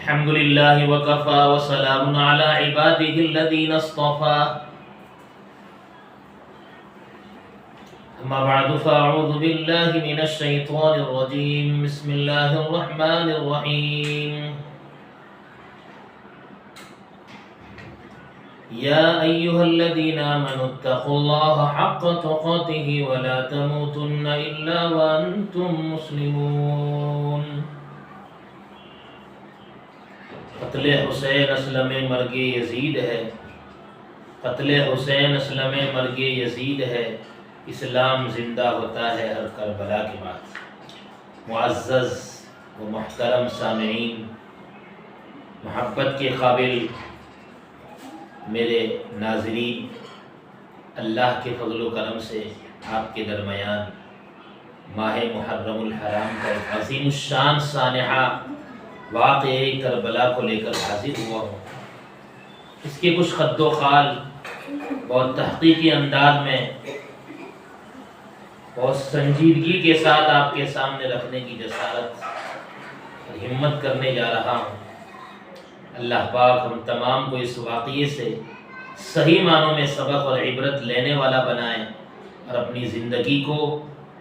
الحمد لله وكفى وسلام على عباده الذين اصطفى أما بعد فأعوذ بالله من الشيطان الرجيم بسم الله الرحمن الرحيم يا أيها الذين آمنوا اتقوا الله حق تقاته ولا تموتن إلا وأنتم مسلمون قتل حسین اسلم مرگ یزید ہے، قتل حسین اسلم مرگ یزید ہے، اسلام زندہ ہوتا ہے ہر کربلا کے بعد۔ معزز و محترم سامعین، محبت کے قابل میرے ناظرین، اللہ کے فضل و کرم سے آپ کے درمیان ماہ محرم الحرام کا ایک عظیم الشان سانحہ واقعہ کربلا کو لے کر حاضر ہوا ہوں۔ اس کے کچھ خد و خال بہت تحقیقی انداز میں بہت سنجیدگی کے ساتھ آپ کے سامنے رکھنے کی جسارت اور ہمت کرنے جا رہا ہوں۔ اللہ پاک ہم تمام کو اس واقعے سے صحیح معنوں میں سبق اور عبرت لینے والا بنائیں اور اپنی زندگی کو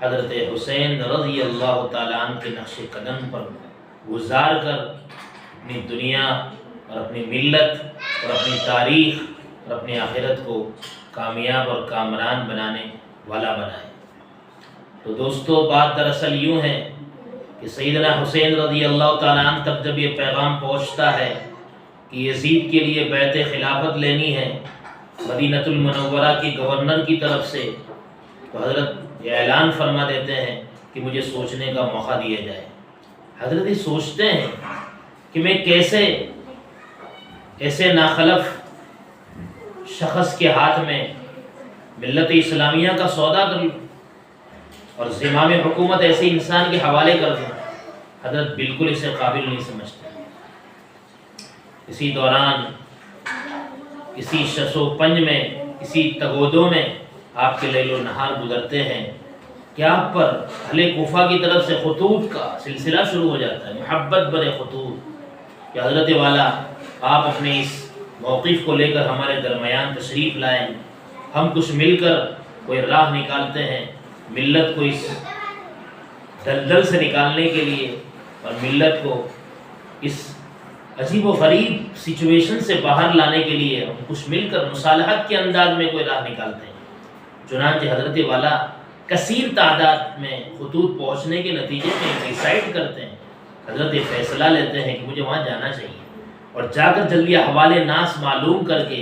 حضرت حسین رضی اللہ تعالیٰ عنہ کے نقش قدم پر گزار کر اپنی دنیا اور اپنی ملت اور اپنی تاریخ اور اپنی آخرت کو کامیاب اور کامران بنانے والا بنائیں۔ تو دوستو، بات دراصل یوں ہے کہ سیدنا حسین رضی اللہ تعالیٰ عنہ تک جب یہ پیغام پہنچتا ہے کہ یزید کے لیے بیعت خلافت لینی ہے مدینہ المنورہ کے گورنر کی طرف سے، تو حضرت یہ اعلان فرما دیتے ہیں کہ مجھے سوچنے کا موقع دیا جائے۔ حضرت یہ سوچتے ہیں کہ میں کیسے ایسے ناخلف شخص کے ہاتھ میں ملت اسلامیہ کا سودا کر لوں اور زمام حکومت ایسے انسان کے حوالے کر دوں۔ حضرت بالکل اسے قابل نہیں سمجھتے۔ اسی دوران اسی شش و پنج میں، اسی تگودوں میں آپ کے لیل و نہار گزرتے ہیں کہ آپ پر اہل کوفہ کی طرف سے خطوط کا سلسلہ شروع ہو جاتا ہے، محبت برے خطوط کہ حضرت والا آپ اپنے اس موقف کو لے کر ہمارے درمیان تشریف لائیں، ہم کچھ مل کر کوئی راہ نکالتے ہیں ملت کو اس دلدل سے نکالنے کے لیے اور ملت کو اس عجیب و غریب سچویشن سے باہر لانے کے لیے ہم کچھ مل کر مصالحت کے انداز میں کوئی راہ نکالتے ہیں۔ چنانچہ حضرت والا کثیر تعداد میں خطوط پہنچنے کے نتیجے میں ڈیسائیڈ کرتے ہیں، حضرت فیصلہ لیتے ہیں کہ مجھے وہاں جانا چاہیے اور جا کر جلدی احوال ناس معلوم کر کے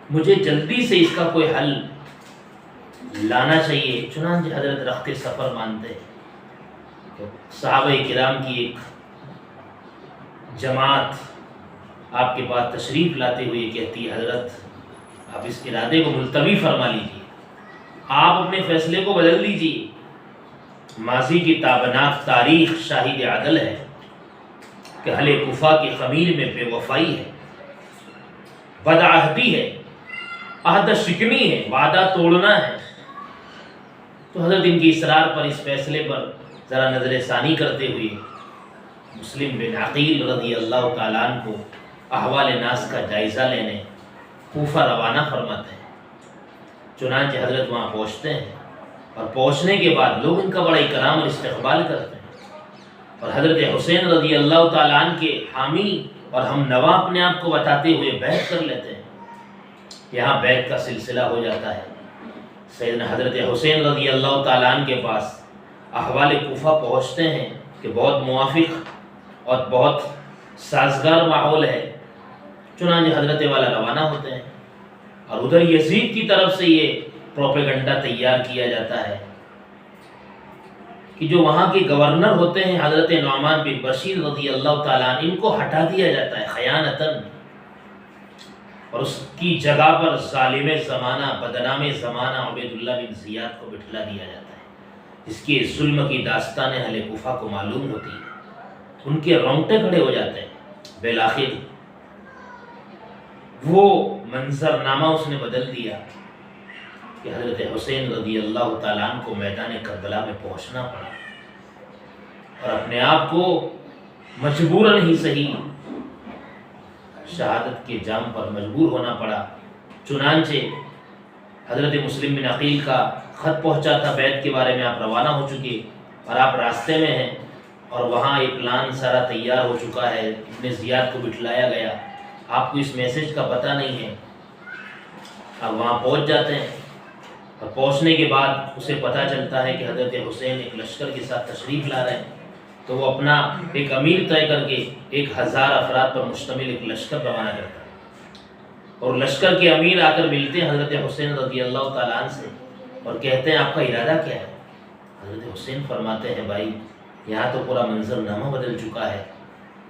مجھے جلدی سے اس کا کوئی حل لانا چاہیے۔ چنانچہ حضرت رخت سفر مانتے ہیں۔ تو صحابہ کرام کی ایک جماعت آپ کے پاس تشریف لاتے ہوئے کہتی ہے، حضرت آپ اس ارادے کو ملتوی فرما لیجیے، آپ اپنے فیصلے کو بدل دیجیے۔ ماضی کی تابناک تاریخ شاہد عدل ہے کہ اہل کوفہ کی خمیر میں بے وفائی ہے، بدعہدی ہے، عہد شکنی ہے، وعدہ توڑنا ہے۔ تو حضرت ان کی اصرار پر اس فیصلے پر ذرا نظر ثانی کرتے ہوئے مسلم بن عقیل رضی اللہ تعالیٰ عنہ کو احوال ناس کا جائزہ لینے کوفہ روانہ فرماتے ہیں۔ چنانچہ حضرت وہاں پہنچتے ہیں اور پہنچنے کے بعد لوگ ان کا بڑا اکرام اور استقبال کرتے ہیں اور حضرت حسین رضی اللہ تعالیٰ عنہ کے حامی اور ہم نوا اپنے آپ کو بتاتے ہوئے بیعت کر لیتے ہیں۔ یہاں بیعت کا سلسلہ ہو جاتا ہے۔ سیدنا حضرت حسین رضی اللہ تعالیٰ عنہ کے پاس احوال کوفہ پہنچتے ہیں کہ بہت موافق اور بہت سازگار ماحول ہے۔ چنانچہ حضرت والا روانہ ہوتے ہیں اور ادھر یزید کی طرف سے یہ پروپیگنڈا تیار کیا جاتا ہے کہ جو وہاں کے گورنر ہوتے ہیں حضرت نعمان بن بشیر رضی اللہ تعالیٰ عنہ، ان کو ہٹا دیا جاتا ہے خیانتاً، اور اس کی جگہ پر ظالم زمانہ بدنام زمانہ عبید اللہ بن زیاد کو بٹھلا دیا جاتا ہے، جس کے ظلم کی داستان اہل کوفہ کو معلوم ہوتی ہے۔ ان کے رونگٹے کھڑے ہو جاتے ہیں۔ بالآخر وہ منظرنامہ اس نے بدل دیا کہ حضرت حسین رضی اللہ تعالیٰ عنہ کو میدان کربلا میں پہنچنا پڑا اور اپنے آپ کو مجبوراً ہی صحیح شہادت کے جام پر مجبور ہونا پڑا۔ چنانچہ حضرت مسلم بن عقیل کا خط پہنچا تھا، بیعت کے بارے میں آپ روانہ ہو چکے اور آپ راستے میں ہیں، اور وہاں ایک پلان سارا تیار ہو چکا ہے، ابن زیاد کو بٹھلایا گیا، آپ کو اس میسج کا پتہ نہیں ہے۔ آپ وہاں پہنچ جاتے ہیں اور پہنچنے کے بعد اسے پتہ چلتا ہے کہ حضرت حسین ایک لشکر کے ساتھ تشریف لا رہے ہیں، تو وہ اپنا ایک امیر طے کر کے 1000 افراد پر مشتمل ایک لشکر روانہ کرتا ہے، اور لشکر کے امیر آ کر ملتے ہیں حضرت حسین رضی اللہ تعالیٰ عنہ سے اور کہتے ہیں آپ کا ارادہ کیا ہے؟ حضرت حسین فرماتے ہیں بھائی یہاں تو پورا منظرنامہ بدل چکا ہے،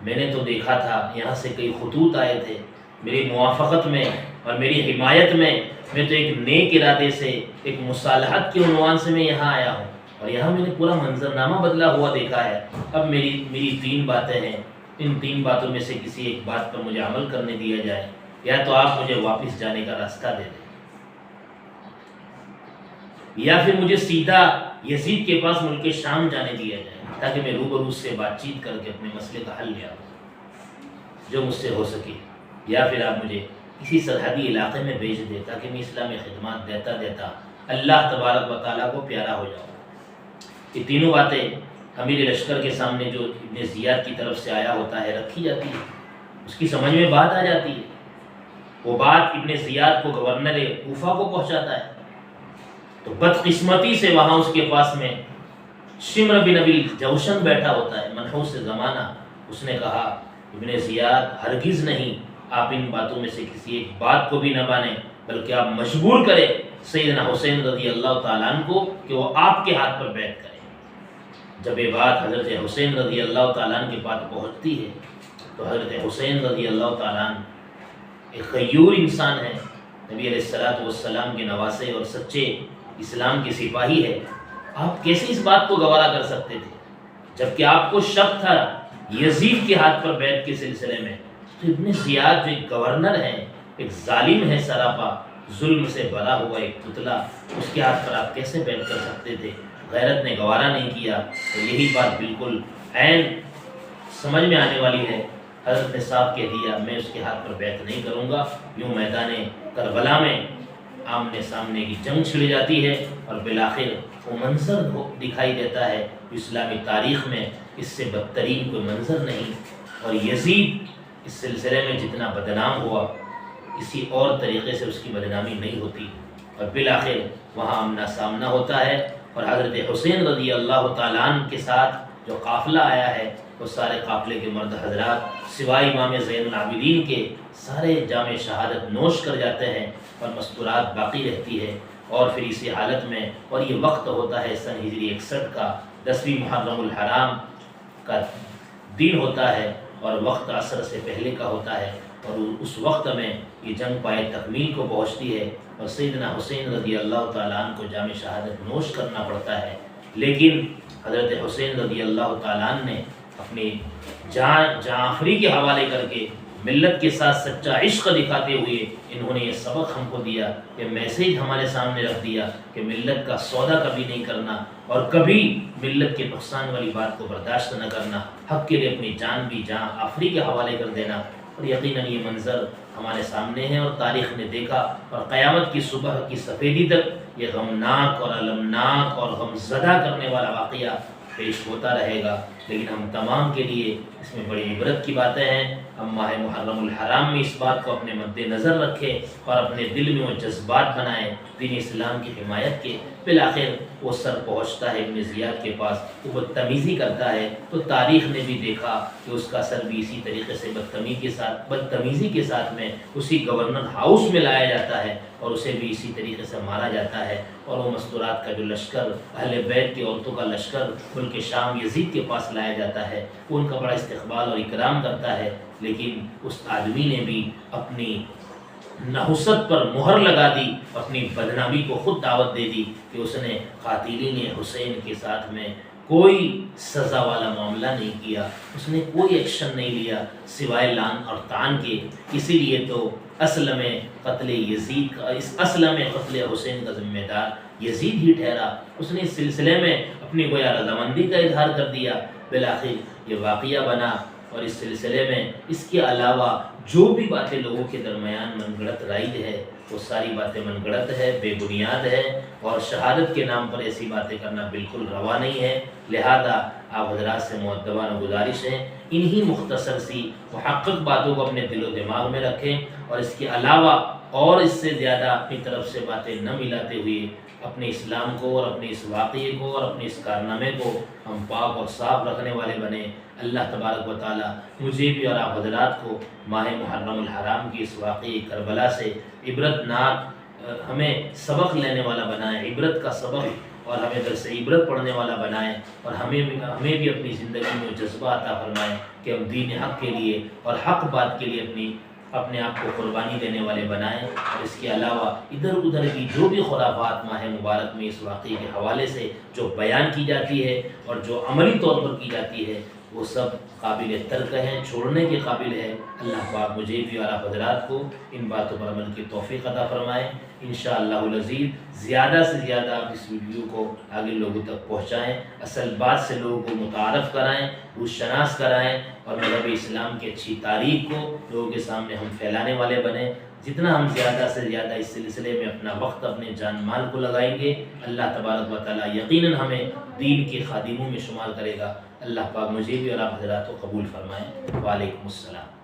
میں نے تو دیکھا تھا یہاں سے کئی خطوط آئے تھے میری موافقت میں اور میری حمایت میں تو ایک نیک ارادے سے ایک مصالحت کے عنوان سے میں یہاں آیا ہوں، اور یہاں میں نے پورا منظرنامہ بدلا ہوا دیکھا ہے۔ اب میری 3 باتیں ہیں، ان 3 باتوں میں سے کسی ایک بات پر مجھے عمل کرنے دیا جائے، یا تو آپ مجھے واپس جانے کا راستہ دے دیں، یا پھر مجھے سیدھا یزید کے پاس ملک شام جانے دیا جائے تاکہ میں روبرو سے بات چیت کر کے اپنے مسئلے کا حل لے آؤں جو مجھ سے ہو سکے، یا پھر آپ مجھے کسی سرحدی علاقے میں بھیج دیں تاکہ میں اسلامی خدمات دیتا اللہ تبارک و تعالیٰ کو پیارا ہو جاؤں۔ یہ تینوں باتیں امیر لشکر کے سامنے جو ابن زیاد کی طرف سے آیا ہوتا ہے رکھی جاتی ہے، اس کی سمجھ میں بات آ جاتی ہے، وہ بات ابن زیاد کو گورنر کوفہ کو پہنچاتا ہے، تو بدقسمتی سے وہاں اس کے پاس میں شمر بن ابی جوشن بیٹھا ہوتا ہے، منحوس زمانہ۔ اس نے کہا ابن زیاد ہرگز نہیں، آپ ان باتوں میں سے کسی ایک بات کو بھی نہ مانیں، بلکہ آپ مجبور کریں سیدنا حسین رضی اللہ تعالیٰ عنہ کو کہ وہ آپ کے ہاتھ پر بیعت کریں۔ جب یہ بات حضرت حسین رضی اللہ تعالیٰ عنہ کے پاس پہنچتی ہے تو حضرت حسین رضی اللہ تعالیٰ عنہ ایک غیور انسان ہے، نبی علیہ الصلوۃ والسلام کے نواسے اور سچے اسلام کے سپاہی ہے، آپ کیسے اس بات کو گوارا کر سکتے تھے جبکہ آپ کو شک تھا یزید کے ہاتھ پر بیعت کے سلسلے میں؟ تو ابن زیاد جو ایک گورنر ہے، ایک ظالم ہے، سراپا ظلم سے بھرا ہوا ایک پتلا، اس کے ہاتھ پر آپ کیسے بیعت کر سکتے تھے؟ غیرت نے گوارا نہیں کیا۔ تو یہی بات بالکل عین سمجھ میں آنے والی ہے، حضرت نے صاحب کہہ دیا میں اس کے ہاتھ پر بیعت نہیں کروں گا۔ یوں میدان کربلا میں آمنے سامنے کی جنگ چھڑ جاتی ہے اور بالآخر وہ منظر دکھائی دیتا ہے اسلامی تاریخ میں اس سے بدترین کوئی منظر نہیں، اور یزید اس سلسلے میں جتنا بدنام ہوا کسی اور طریقے سے اس کی بدنامی نہیں ہوتی، اور بالآخر وہاں آمنا سامنا ہوتا ہے، اور حضرت حسین رضی اللہ تعالیٰ عنہ کے ساتھ جو قافلہ آیا ہے وہ سارے قافلے کے مرد حضرات سوائے امام زین العابدین کے سارے جام شہادت نوش کر جاتے ہیں اور مستورات باقی رہتی ہے، اور پھر اسی حالت میں، اور یہ وقت ہوتا ہے سن ہجری 61 کا 10ویں محرم الحرام کا دن ہوتا ہے، اور وقت عصر سے پہلے کا ہوتا ہے، اور اس وقت میں یہ جنگ پائے تکمیل کو پہنچتی ہے اور سیدنا حسین رضی اللہ تعالیٰ عنہ کو جام شہادت نوش کرنا پڑتا ہے۔ لیکن حضرت حسین رضی اللہ تعالیٰ عنہ نے اپنی جان آخری کے حوالے کر کے ملت کے ساتھ سچا عشق دکھاتے ہوئے انہوں نے یہ سبق ہم کو دیا، کہ میسیج ہمارے سامنے رکھ دیا کہ ملت کا سودا کبھی نہیں کرنا، اور کبھی ملت کے نقصان والی بات کو برداشت نہ کرنا، حق کے لیے اپنی جان بھی جان آخری کے حوالے کر دینا۔ اور یقیناً یہ منظر ہمارے سامنے ہے اور تاریخ نے دیکھا، اور قیامت کی صبح کی سفیدی تک یہ غمناک اور المناک اور غمزدہ کرنے والا واقعہ پیش ہوتا رہے گا۔ لیکن ہم تمام کے لیے اس میں بڑی عبرت کی باتیں ہیں۔ ہم ماہ محرم الحرام میں اس بات کو اپنے مد نظر رکھیں اور اپنے دل میں وہ جذبات بنائیں دین اسلام کی حمایت کے۔ بالآخر وہ سر پہنچتا ہے ابن زیاد کے پاس، وہ بدتمیزی کرتا ہے، تو تاریخ نے بھی دیکھا کہ اس کا سر بھی اسی طریقے سے بدتمیزی کے ساتھ میں اسی گورنر ہاؤس میں لایا جاتا ہے، اور اسے بھی اسی طریقے سے مارا جاتا ہے، اور وہ مستورات کا جو لشکر اہل بیت کی عورتوں کا لشکر ملک شام یزید کے پاس لایا جاتا ہے، وہ ان کا بڑا استقبال اور اکرام کرتا ہے۔ لیکن اس آدمی نے بھی اپنی نحوست پر مہر لگا دی، اپنی بدنامی کو خود دعوت دے دی کہ اس نے قاتلین حسین کے ساتھ میں کوئی سزا والا معاملہ نہیں کیا، اس نے کوئی ایکشن نہیں لیا سوائے لان اور تان کے۔ اسی لیے تو اصل میں قتل حسین کا ذمہ دار یزید ہی ٹھہرا، اس نے اس سلسلے میں اپنی گویا رضامندی کا اظہار کر دیا۔ بالآخر یہ واقعہ بنا اور اس سلسلے میں اس کے علاوہ جو بھی باتیں لوگوں کے درمیان من گڑت رائج ہے وہ ساری باتیں من گڑت ہے، بے بنیاد ہے، اور شہادت کے نام پر ایسی باتیں کرنا بالکل روا نہیں ہے۔ لہذا آپ حضرات سے مؤدبانہ گزارش ہے انہی مختصر سی محقق باتوں کو اپنے دل و دماغ میں رکھیں، اور اس کے علاوہ اور اس سے زیادہ اپنی طرف سے باتیں نہ ملاتے ہوئے اپنے اسلام کو اور اپنے اس واقعے کو اور اپنے اس کارنامے کو ہم پاک اور صاف رکھنے والے بنیں۔ اللہ تبارک و تعالیٰ مجھے بھی اور آپ حضرات کو ماہ محرم الحرام کی اس واقعی کربلا سے عبرت ناک ہمیں سبق لینے والا بنائے، عبرت کا سبق، اور ہمیں در سے عبرت پڑھنے والا بنائے، اور ہمیں بھی اپنی زندگی میں جذبہ عطا فرمائے کہ ہم دین حق کے لیے اور حق بات کے لیے اپنے آپ کو قربانی دینے والے بنائیں۔ اور اس کے علاوہ ادھر ادھر کی جو بھی خرافات ماہ مبارک میں اس واقعے کے حوالے سے جو بیان کی جاتی ہے اور جو عملی طور پر کی جاتی ہے وہ سب قابل ترک ہیں، چھوڑنے کے قابل ہے۔ اللہ پاک مجھے بھی اور آپ حضرات کو ان باتوں پر عمل کی توفیق عطا فرمائے۔ انشاءاللہ العزیز زیادہ سے زیادہ آپ اس ویڈیو کو آگے لوگوں تک پہنچائیں، اصل بات سے لوگوں کو متعارف کرائیں، روشناس کرائیں، اور مذہب اسلام کی اچھی تاریخ کو لوگوں کے سامنے ہم پھیلانے والے بنیں۔ جتنا ہم زیادہ سے زیادہ اس سلسلے میں اپنا وقت، اپنے جان مال کو لگائیں گے، اللہ تبارک و تعالیٰ یقیناً ہمیں دین کے خادموں میں شمار کرے گا۔ اللہ پاک مجھے بھی اور آپ حضرات کو قبول فرمائیں۔ وعلیکم السلام۔